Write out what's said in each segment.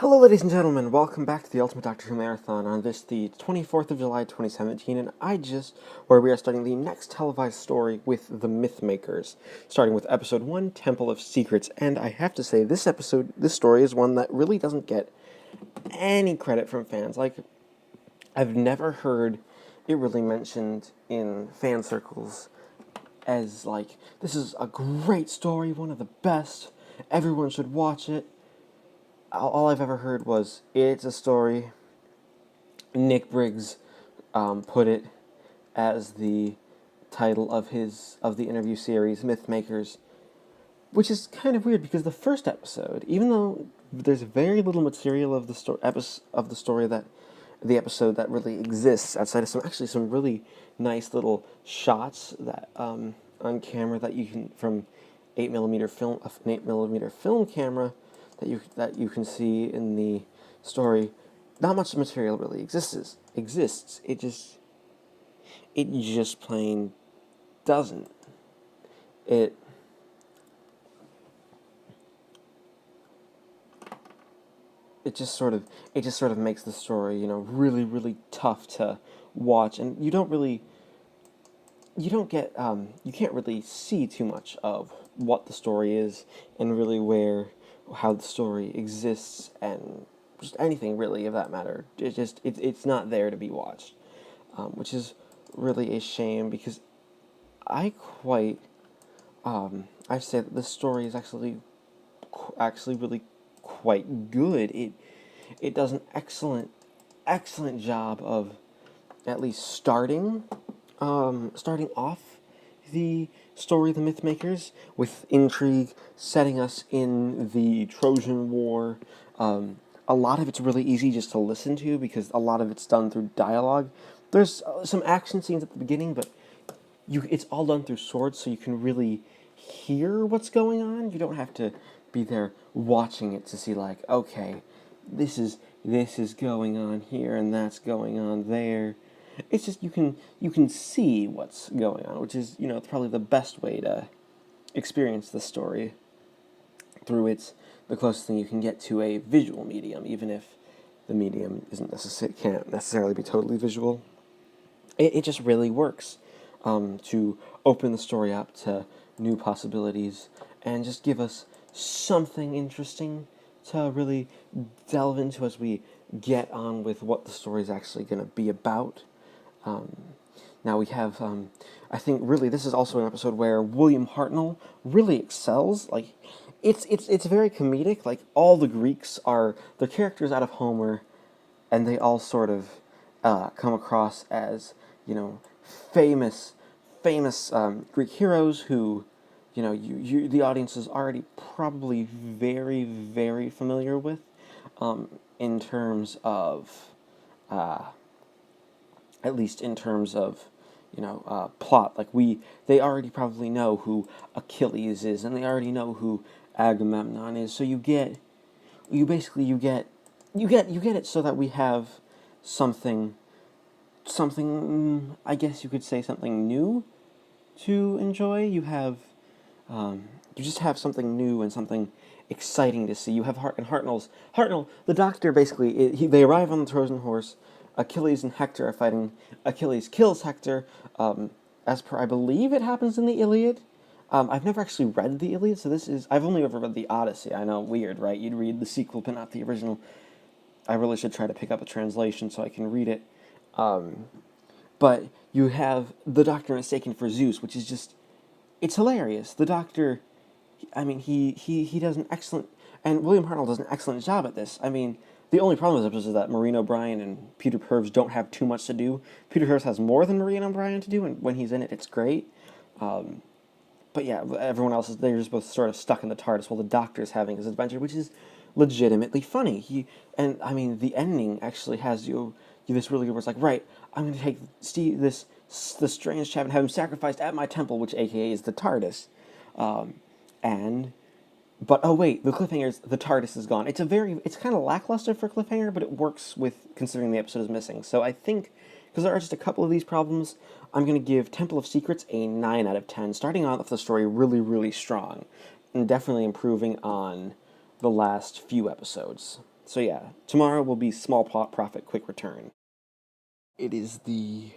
Hello, ladies and gentlemen. Welcome back to the Ultimate Doctor Who Marathon on this, the 24th of July, 2017, and where we are starting the next televised story with the Mythmakers, starting with Episode 1, Temple of Secrets. And I have to say, this story is one that really doesn't get any credit from fans. Like, I've never heard it really mentioned in fan circles as, like, this is a great story, one of the best, everyone should watch it. All I've ever heard was, it's a story. Nick Briggs put it as the title of the interview series, Mythmakers, which is kind of weird because the first episode, even though there's very little material of the episode that really exists outside of some really nice little shots that on camera that you can from 8mm film, an 8mm film camera that you can see in the story. Not much material really exists. It just plain doesn't. It just sort of makes the story, really, really tough to watch, and you can't really see too much of what the story is and really how the story exists and just anything really of that matter. It's not there to be watched, which is really a shame because I say that this story is actually really quite good. It does an excellent job of at least starting off the story of the Mythmakers with intrigue, setting us in the Trojan War. A lot of it's really easy just to listen to because a lot of it's done through dialogue. There's some action scenes at the beginning, but it's all done through swords, so you can really hear what's going on. You don't have to be there watching it to see, like, okay, this is going on here and that's going on there. It's just you can see what's going on, which is probably the best way to experience the story through the closest thing you can get to a visual medium, even if the medium can't necessarily be totally visual. It just really works to open the story up to new possibilities and just give us something interesting to really delve into as we get on with what the story is actually going to be about. Now we have, I think really this is also an episode where William Hartnell really excels. Like, it's very comedic. Like, all the Greeks are the characters out of Homer, and they all sort of come across as famous Greek heroes who the audience is already probably very, very familiar with, in terms of at least in terms of plot. Like, they already probably know who Achilles is, and they already know who Agamemnon is. So you get it so that we have something, I guess you could say, something new to enjoy. You just have something new and something exciting to see. You have Hartnell, the Doctor. Basically, they arrive on the Trojan horse. Achilles and Hector are fighting. Achilles kills Hector, as per, I believe it happens in the Iliad. I've never actually read the Iliad, so I've only ever read the Odyssey. I know, weird, right? You'd read the sequel, but not the original. I really should try to pick up a translation so I can read it. But you have the Doctor mistaken for Zeus, which is just, it's hilarious. The Doctor, I mean, he does an excellent, and William Hartnell does an excellent job at this. I mean, the only problem with this is that Maureen O'Brien and Peter Purves don't have too much to do. Peter Purves has more than Maureen O'Brien to do, and when he's in it, it's great. But yeah, everyone else they're just both sort of stuck in the TARDIS while the Doctor's having his adventure, which is legitimately funny. The ending actually has you this really good where it's like, right, I'm going to take the strange chap and have him sacrificed at my temple, which AKA is the TARDIS. But oh wait, the cliffhanger is the TARDIS is gone. It's kind of lackluster for cliffhanger, but it works with considering the episode is missing. So I think, because there are just a couple of these problems, I'm going to give Temple of Secrets a 9 out of 10, starting off the story really, really strong, and definitely improving on the last few episodes. So yeah, tomorrow will be small profit, quick return. It is the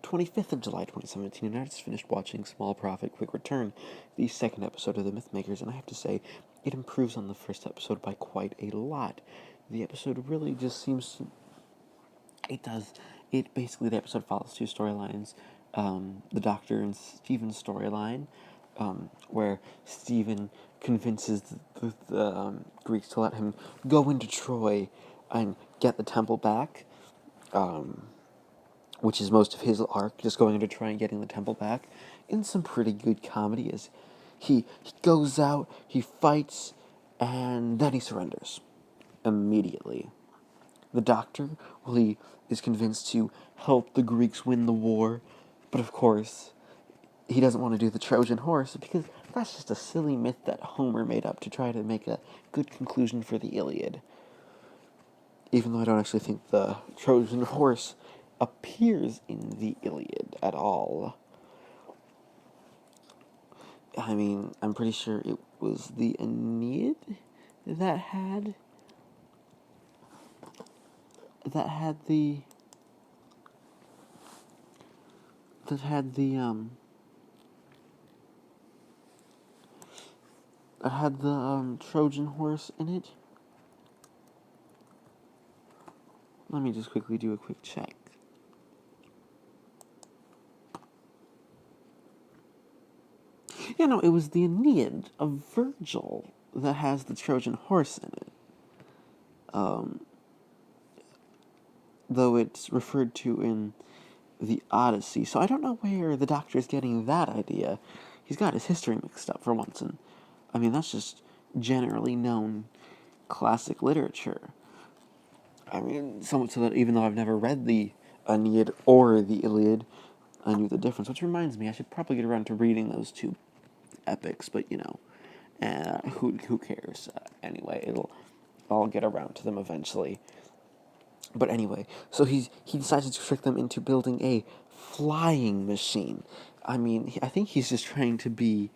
25th of July, 2017, and I just finished watching Small Profit, Quick Return, the second episode of The Mythmakers, and I have to say, it improves on the first episode by quite a lot. The episode really just seems to... It does. It basically, the episode follows two storylines. The Doctor and Stephen's storyline, where Stephen convinces the Greeks to let him go into Troy and get the temple back, which is most of his arc, just going into Troy and getting the temple back, in some pretty good comedy, as he goes out, he fights, and then he surrenders immediately. The Doctor, well, he is convinced to help the Greeks win the war, but of course, he doesn't want to do the Trojan horse, because that's just a silly myth that Homer made up to try to make a good conclusion for the Iliad. Even though I don't actually think the Trojan horse appears in the Iliad at all. I mean, I'm pretty sure it was the Aeneid that had the that had the Trojan horse in it. Let me just quickly do a quick check. Yeah, no, it was the Aeneid of Virgil that has the Trojan horse in it. Though it's referred to in the Odyssey. So I don't know where the Doctor is getting that idea. He's got his history mixed up for once, and I mean, that's just generally known classic literature. I mean, somewhat so that even though I've never read the Aeneid or the Iliad, I knew the difference. Which reminds me, I should probably get around to reading those two epics, but who cares? Anyway, I'll get around to them eventually. But anyway, so he decides to trick them into building a flying machine. I mean, I think he's just trying to be...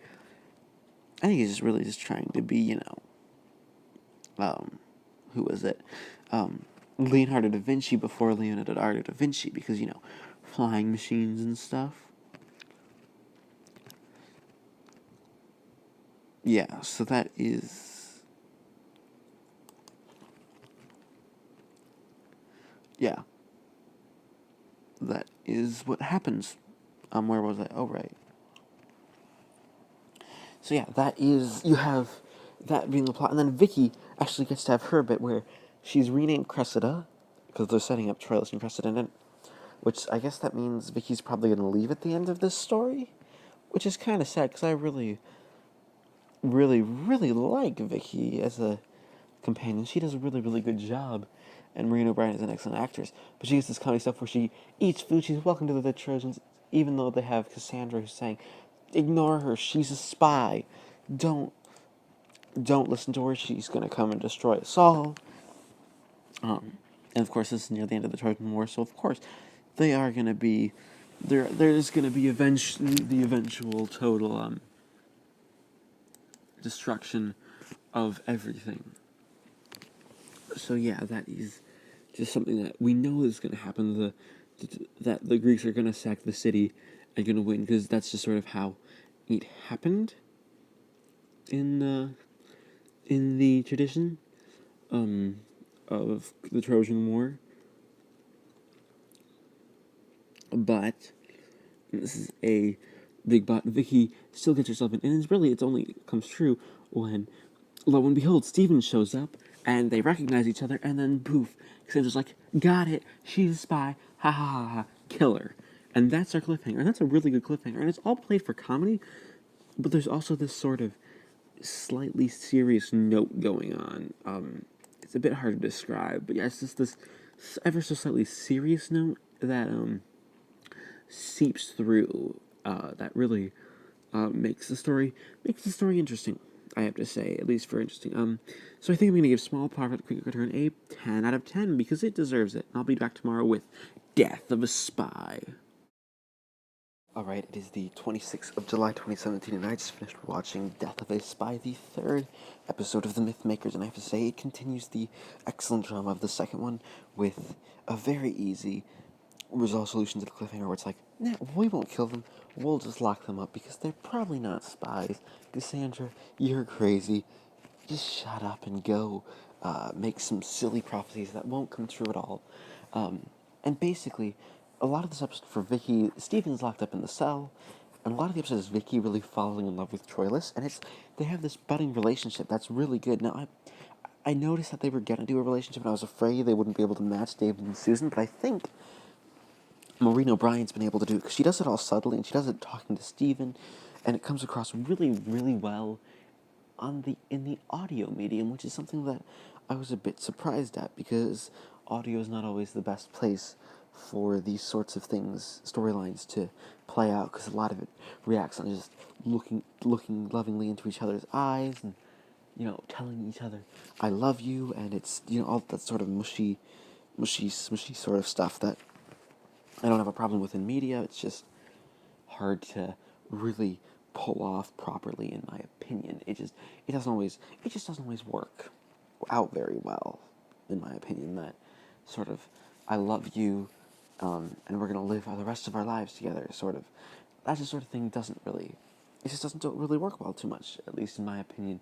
I think he's just really just trying to be, who was it? Leonardo da Vinci before Leonardo da Vinci, because, flying machines and stuff. Yeah, so that is... Yeah. That is what happens. Where was I? Oh, right. So yeah, that is... You have that being the plot. And then Vicki actually gets to have her bit where she's renamed Cressida, because they're setting up Troilus and Cressida in it, which I guess that means Vicki's probably going to leave at the end of this story, which is kind of sad, because I really, really, really like Vicki as a companion. She does a really, really good job, and Maureen O'Brien is an excellent actress, but she gets this comedy stuff where she eats food, she's welcome to the Trojans, even though they have Cassandra who's saying, ignore her, she's a spy, don't listen to her, she's going to come and destroy us all. And of course, this is near the end of the Trojan War, so of course, they are going to be... There's going to be eventually the eventual total destruction of everything. So yeah, that is just something that we know is going to happen. That the Greeks are going to sack the city and going to win, because that's just sort of how it happened in the tradition of the Trojan War. But this is a big but. Vicki still gets herself in, and it only comes true when, lo and behold, Stephen shows up, and they recognize each other, and then poof, Cassandra's like, got it, she's a spy, ha ha ha ha, kill her. And that's our cliffhanger, and that's a really good cliffhanger, and it's all played for comedy, but there's also this sort of slightly serious note going on. It's a bit hard to describe, but yeah, it's just this ever so slightly serious note that seeps through, that really makes the story interesting, I have to say, at least for interesting. So I think I'm going to give Small Profit Quick Return a 10 out of 10, because it deserves it. I'll be back tomorrow with Death of a Spy. Alright, it is the 26th of July 2017, and I just finished watching Death of a Spy, the third episode of The Mythmakers, and I have to say, it continues the excellent drama of the second one with a very easy resolve solution to the cliffhanger where it's like, nah, we won't kill them, we'll just lock them up because they're probably not spies. Cassandra, you're crazy. Just shut up and go make some silly prophecies that won't come true at all. And basically, a lot of this episode for Vicki, Stephen's locked up in the cell, and a lot of the episode is Vicki really falling in love with Troilus, and they have this budding relationship that's really good. Now, I noticed that they were gonna do a relationship, and I was afraid they wouldn't be able to match David and Susan, but I think Maureen O'Brien's been able to do it, because she does it all subtly, and she does it talking to Stephen, and it comes across really, really well in the audio medium, which is something that I was a bit surprised at, because audio is not always the best place for these sorts of things, storylines, to play out, because a lot of it reacts on just looking lovingly into each other's eyes and, telling each other I love you, and it's, all that sort of mushy sort of stuff that I don't have a problem with in media. It's just hard to really pull off properly, in my opinion. It just doesn't always work out very well, in my opinion. That sort of I love you, and we're gonna live the rest of our lives together. That just sort of thing doesn't really work well too much, at least in my opinion.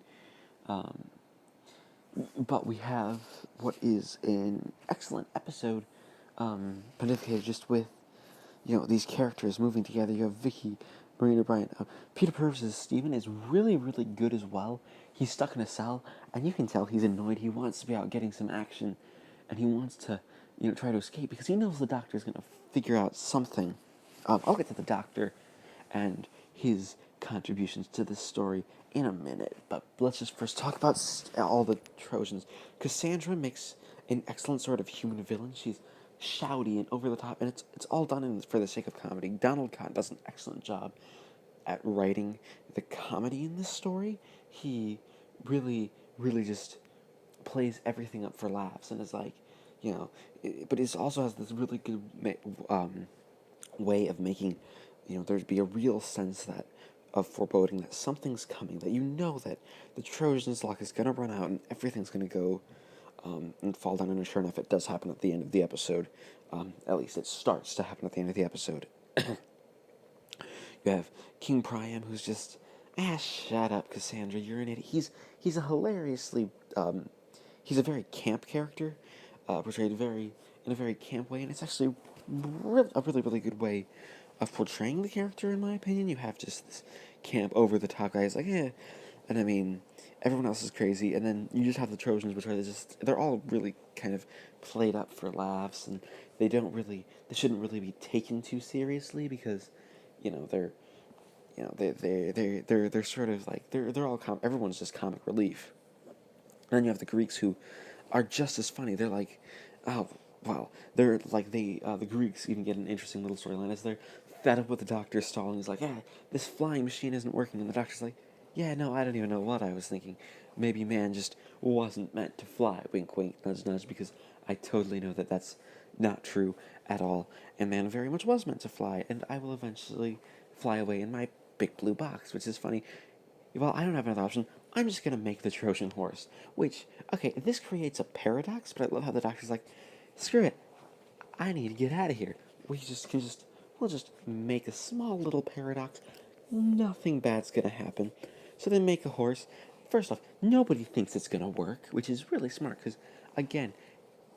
But we have what is an excellent episode, pontificated just with these characters moving together. You have Vicki, Marina Bryant. Peter Purves' Stephen is really, really good as well. He's stuck in a cell, and you can tell he's annoyed. He wants to be out getting some action, and he wants to, try to escape, because he knows the doctor's going to figure out something. I'll get to the doctor and his contributions to this story in a minute, but let's just first talk about all the Trojans. Cassandra makes an excellent sort of human villain. She's shouty and over the top, and it's all done for the sake of comedy. Donald Kahn does an excellent job at writing the comedy in this story. He really, really just plays everything up for laughs, and is like, but it also has this really good way of making, there'd be a real sense of foreboding that something's coming, that that the Trojans' luck is gonna run out and everything's gonna go and fall down, and sure enough, it does happen at the end of the episode. At least it starts to happen at the end of the episode. You have King Priam, who's just, shut up, Cassandra, you're an idiot. He's a hilariously, he's a very camp character, portrayed in a very camp way, and it's actually a really, really good way of portraying the character, in my opinion. You have just this camp, over-the-top guy. It's like, and I mean, everyone else is crazy, and then you just have the Trojans, which they're all really kind of played up for laughs, and they shouldn't really be taken too seriously, because, they're, they're sort of like, they're all, everyone's just comic relief. And then you have the Greeks, who are just as funny. They're like, oh, wow. They're like, the Greeks even get an interesting little storyline as they're fed up with the doctor stalling. He's like, this flying machine isn't working. And the doctor's like, yeah, no, I don't even know what I was thinking. Maybe man just wasn't meant to fly. Wink, wink, nudge, nudge, because I totally know that that's not true at all. And man very much was meant to fly, and I will eventually fly away in my big blue box, which is funny. Well, I don't have another option. I'm just gonna make the Trojan horse. Which, okay, this creates a paradox, but I love how the doctor's like, screw it, I need to get out of here. We'll just make a small little paradox. Nothing bad's gonna happen. So they make a horse. First off, nobody thinks it's gonna work, which is really smart, because, again,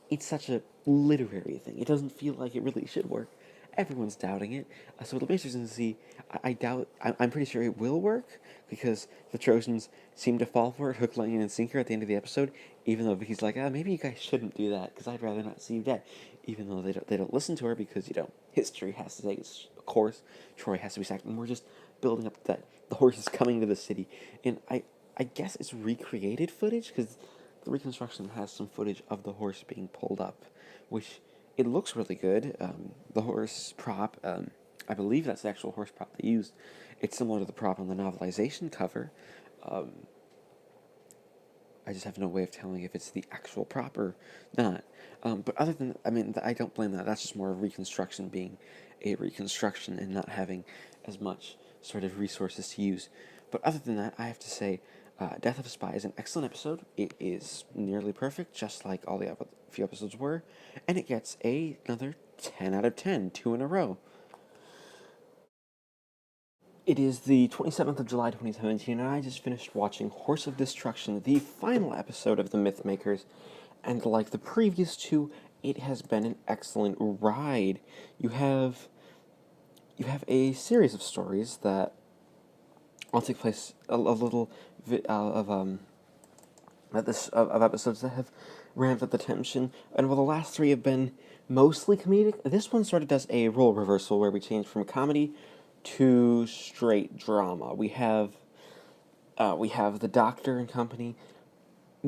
it's such a literary thing. It doesn't feel like it really should work. Everyone's doubting it. So it'll be interesting to see. I'm pretty sure it will work, because the Trojans seem to fall for it, hook, line, and sinker at the end of the episode, even though Vicky's like, maybe you guys shouldn't do that, because I'd rather not see you dead. Even though they don't listen to her, because, history has to take its course. Troy has to be sacked, and we're just building up that the horse is coming to the city. And I guess it's recreated footage, because the reconstruction has some footage of the horse being pulled up, which it looks really good. The horse prop, I believe that's the actual horse prop they used. It's similar to the prop on the novelization cover. I just have no way of telling if it's the actual prop or not. But other than, I mean, I don't blame that. That's just more reconstruction being a reconstruction and not having as much sort of resources to use. But other than that, I have to say, Death of a Spy is an excellent episode. It is nearly perfect, just like all the other few episodes were, and it gets another 10 out of 10, 2 in a row. It is the 27th of July, 2017, and I just finished watching Horse of Destruction, the final episode of The Mythmakers, and like the previous two, it has been an excellent ride. You have a series of stories that all take place a little of episodes that have ramped up the tension, and while the last three have been mostly comedic, this one sort of does a role reversal where we change from comedy to straight drama. We have the Doctor and company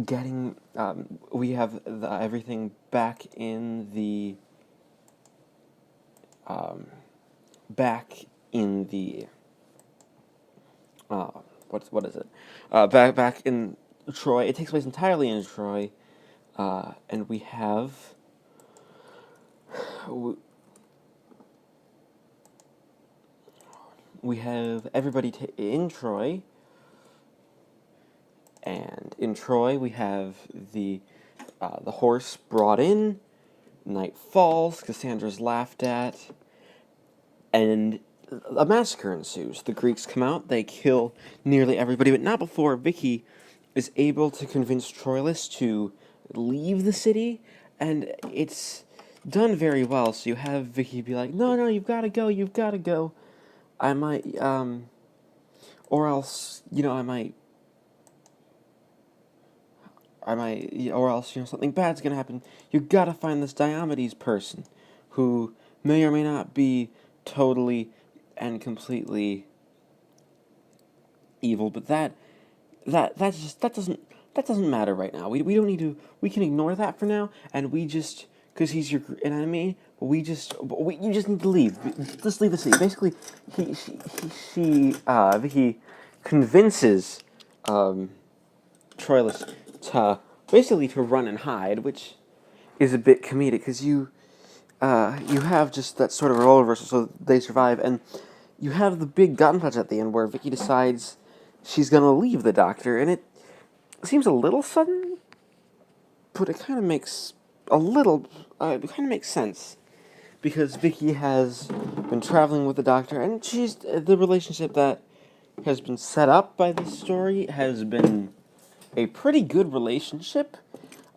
getting we have everything back in the back in the what is it? Back in Troy. It takes place entirely in Troy, and we have everybody in Troy, and in Troy we have the horse brought in. Night falls. Cassandra's laughed at, and a massacre ensues. The Greeks come out, they kill nearly everybody, but not before Vicki is able to convince Troilus to leave the city, and it's done very well. So you have Vicki be like, no, you've got to go. I might, or else, or else, something bad's gonna happen. You gotta find this Diomedes person, who may or may not be totally and completely evil, but that doesn't matter right now. We don't need to. We can ignore that for now, and we just, because he's your enemy. You just need to leave. Just leave the city. Basically, Vicki convinces Troilus to run and hide, which is a bit comedic because you have just that sort of role reversal, so they survive, and you have the big gunfight at the end where Vicki decides she's gonna leave the Doctor, and it seems a little sudden, but it kind of makes sense because Vicki has been traveling with the Doctor, and the relationship that has been set up by this story has been a pretty good relationship,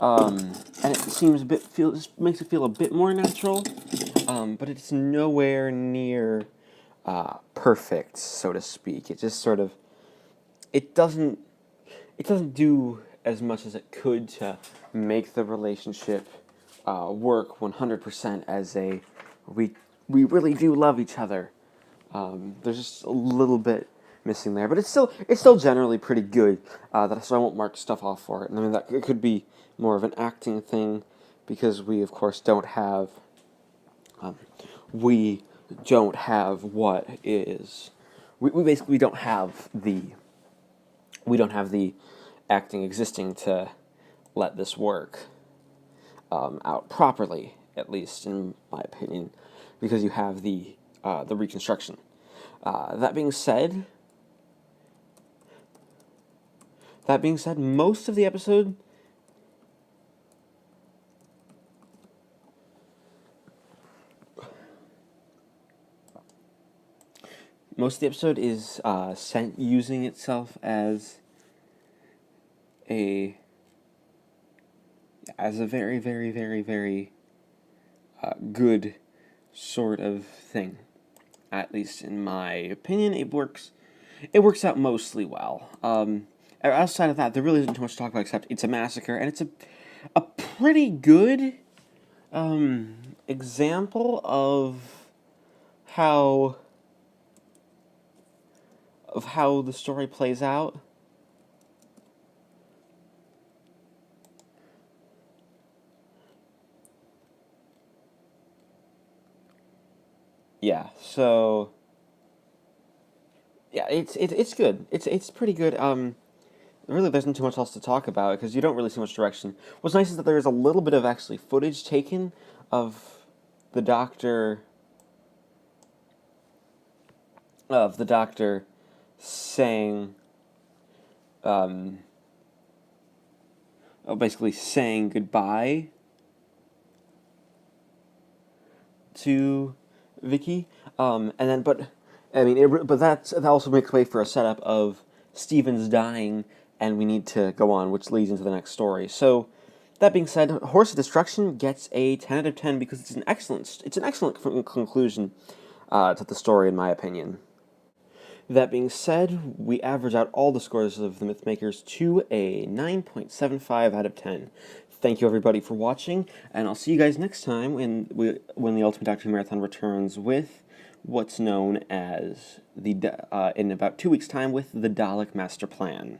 and it seems makes it feel a bit more natural, but it's nowhere near perfect, so to speak. It just sort of it doesn't do as much as it could to make the relationship work 100% as we really do love each other. There's just a little bit missing there, but it's still generally pretty good. So I won't mark stuff off for it. And I mean, that it could be more of an acting thing because we of course don't have what is we basically don't have the acting existing to let this work out properly, at least in my opinion, because you have the reconstruction. That being said, most of the episode is using itself as a very, very, very, very good sort of thing. At least in my opinion, it works out mostly well. Outside of that, there really isn't too much to talk about except it's a massacre, and it's a pretty good example of how the story plays out. Yeah, so yeah, it's good. It's pretty good. really there isn't too much else to talk about because you don't really see much direction. What's nice is that there is a little bit of actually footage taken of the Doctor saying, basically saying goodbye to Vicki, and then, but I mean, but that also makes way for a setup of Steven's dying, and we need to go on, which leads into the next story. So, that being said, Horse of Destruction gets a 10 out of 10 because it's an excellent conclusion to the story, in my opinion. That being said, we average out all the scores of the Mythmakers to a 9.75 out of 10. Thank you everybody for watching, and I'll see you guys next time when the Ultimate Doctor Who Marathon returns with what's known as in about 2 weeks' time with the Dalek Master Plan.